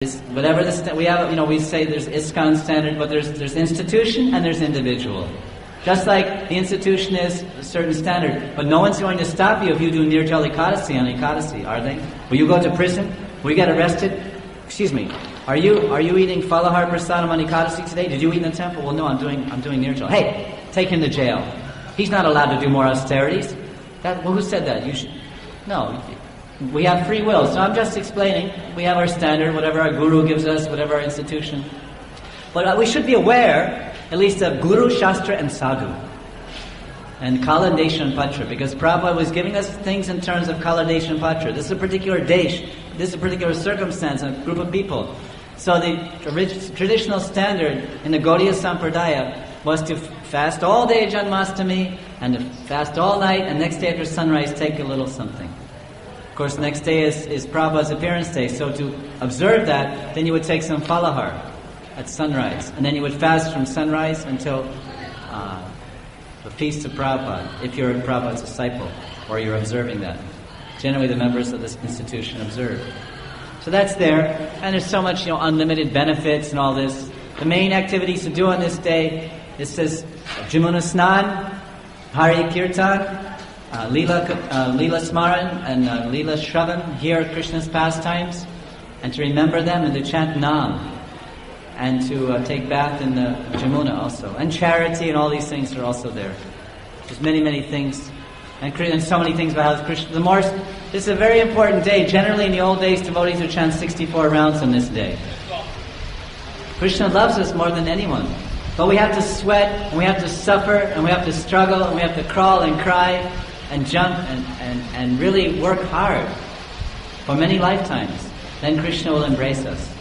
Whatever we have, we say there's ISKCON standard, but there's institution and there's individual. Just like the institution is a certain standard, but no one's going to stop you if you do Nirjala Ekadasi on Ekadasi, are they? Will you go to prison? Will you get arrested? Excuse me. Are you eating Falahar Prasadam on Ekadasi today? Did you eat in the temple? Well, no, I'm doing Nirjala. Hey, take him to jail. He's not allowed to do more austerities. Who said that? You should. No. We have free will, so I'm just explaining. We have our standard, whatever our guru gives us, whatever our institution. But we should be aware, at least of Guru, Shastra and Sadhu. And Kala, Desha and Patra, because Prabhupada was giving us things in terms of Kala, Desha and Patra. This is a particular desh, this is a particular circumstance, a group of people. So the traditional standard in the Gaudiya Sampradaya was to fast all day Janmashtami, and to fast all night, and next day after sunrise take a little something. Of course, next day is Prabhupada's appearance day, so to observe that, then you would take some falahar at sunrise, and then you would fast from sunrise until the feast of Prabhupada, if you're Prabhupada's disciple, or you're observing that. Generally, the members of this institution observe. So that's there, and there's so much, unlimited benefits and all this. The main activities to do on this day, it says Jamuna Snan, Hari Kirtan, Lila Smaran and Lila Shravan, hear Krishna's pastimes, and to remember them and to chant Nam, and to take bath in the Jamuna also. And charity and all these things are also there. There's many, many things. And so many things about how Krishna... This is a very important day. Generally in the old days, devotees would chant 64 rounds on this day. Krishna loves us more than anyone. But we have to sweat, and we have to suffer, and we have to struggle, and we have to crawl and cry, and jump and really work hard for many lifetimes. Then Krishna will embrace us.